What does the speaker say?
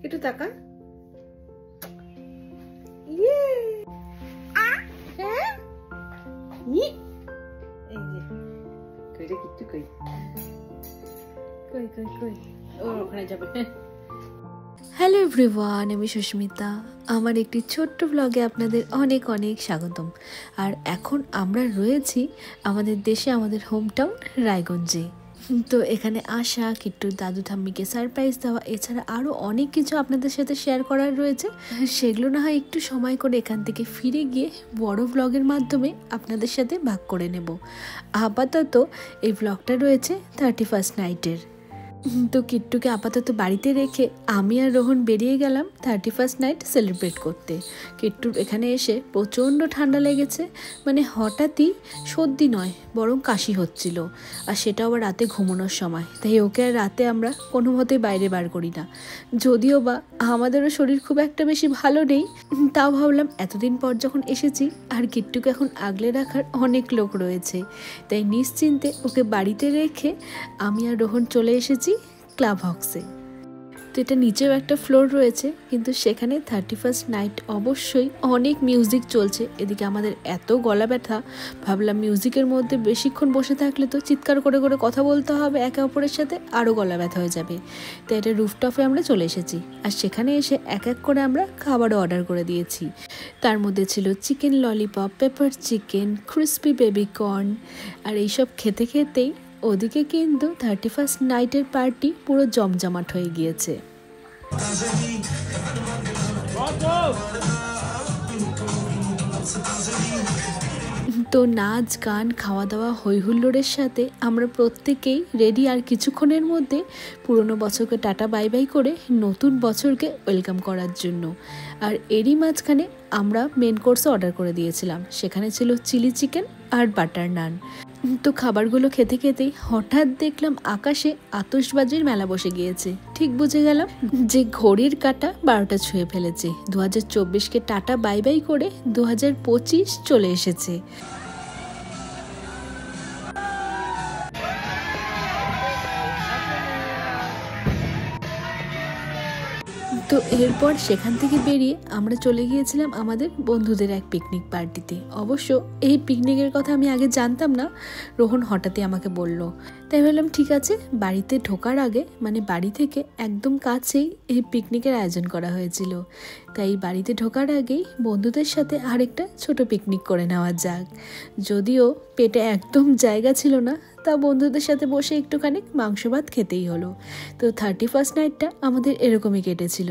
একটু তাকা। ইয়ে হ্যাঁ এই যে কইটা কিট্টু কই কই কই কই ও ওখানে যাবে। হ্যালো এভরিওয়ান, আমি সুস্মিতা। আমার একটি ছোট্ট ব্লগে আপনাদের অনেক অনেক স্বাগতম। আর এখন আমরা রয়েছি আমাদের দেশে, আমাদের হোম টাউন রায়গঞ্জে। তো এখানে আসা, কিট্টুর দাদু ঠাম্মিকে সারপ্রাইজ দেওয়া, এছাড়া আরও অনেক কিছু আপনাদের সাথে শেয়ার করার রয়েছে। সেগুলো না হয় একটু সময় করে এখান থেকে ফিরে গিয়ে বড় ব্লগের মাধ্যমে আপনাদের সাথে ভাগ করে নেব। আপাতত এই ব্লগটা রয়েছে 31st নাইটের। তো কিট্টুকে আপাতত বাড়িতে রেখে আমি আর রোহন বেরিয়ে গেলাম 31st নাইট সেলিব্রেট করতে। কিট্টুর এখানে এসে প্রচণ্ড ঠান্ডা লেগেছে, মানে হঠাৎই সর্দি নয় বরং কাশি হচ্ছিল, আর সেটাও আবার রাতে ঘুমানোর সময়। তাই ওকে আর রাতে আমরা কোনো মতেই বাইরে বার করি না, যদিও বা আমাদেরও শরীর খুব একটা বেশি ভালো নেই। তাও ভাবলাম এতদিন পর যখন এসেছি আর কিট্টুকে এখন আগলে রাখার অনেক লোক রয়েছে, তাই নিশ্চিন্তে ওকে বাড়িতে রেখে আমি আর রোহন চলে এসেছি ক্লাব হক্সে। তো এটা নিচেও একটা ফ্লোর রয়েছে, কিন্তু সেখানে 31st নাইট অবশ্যই অনেক মিউজিক চলছে। এদিকে আমাদের এত গলা ব্যথা, ভাবলাম মিউজিকের মধ্যে বেশিক্ষণ বসে থাকলে তো চিৎকার করে করে কথা বলতে হবে একে অপরের সাথে, আরও গলা ব্যথা হয়ে যাবে। তো এটা রুফটপে আমরা চলে এসেছি, আর সেখানে এসে এক এক করে আমরা খাবারও অর্ডার করে দিয়েছি। তার মধ্যে ছিল chicken lollipop, pepper chicken, crispy baby corn, আর এইসব খেতে খেতেই ওদিকে কিন্তু 31st নাইটের পার্টি পুরো জমজমাট হয়ে গিয়েছে। তো নাচ গান খাওয়া দাওয়া হইহুল্লোড়ের সাথে আমরা প্রত্যেকেই রেডি, আর কিছুক্ষণের মধ্যে পুরনো বছরকে টাটা বাই বাই করে নতুন বছরকে ওয়েলকাম করার জন্য। আর এরই মাঝখানে আমরা মেন কোর্সে অর্ডার করে দিয়েছিলাম, সেখানে ছিল চিলি চিকেন আর বাটার নান। তো খাবারগুলো খেতে খেতেই হঠাৎ দেখলাম আকাশে আতশবাজির মেলা বসে গিয়েছে। ঠিক বুঝে গেলাম যে ঘড়ির কাঁটা 12টা ছুঁয়ে ফেলেছে। 2024কে টাটা বাই বাই করে 2025 চলে এসেছে। তো এরপর সেখান থেকে বেরিয়ে আমরা চলে গিয়েছিলাম আমাদের বন্ধুদের এক পিকনিক পার্টিতে। অবশ্য এই পিকনিকের কথা আমি আগে জানতাম না, রোহন হঠাৎই আমাকে বলল। তাই ভাবলাম ঠিক আছে, বাড়িতে ঢোকার আগে মানে বাড়ি থেকে একদম কাছেই এই পিকনিকের আয়োজন করা হয়েছিল, তাই বাড়িতে ঢোকার আগেই বন্ধুদের সাথে আরেকটা ছোট পিকনিক করে নেওয়া যাক। যদিও পেটে একদম জায়গা ছিল না, তা বন্ধুদের সাথে বসে একটুখানি মাংস ভাত খেতেই হলো। তো 31st নাইটটা আমাদের এরকমই কেটেছিল।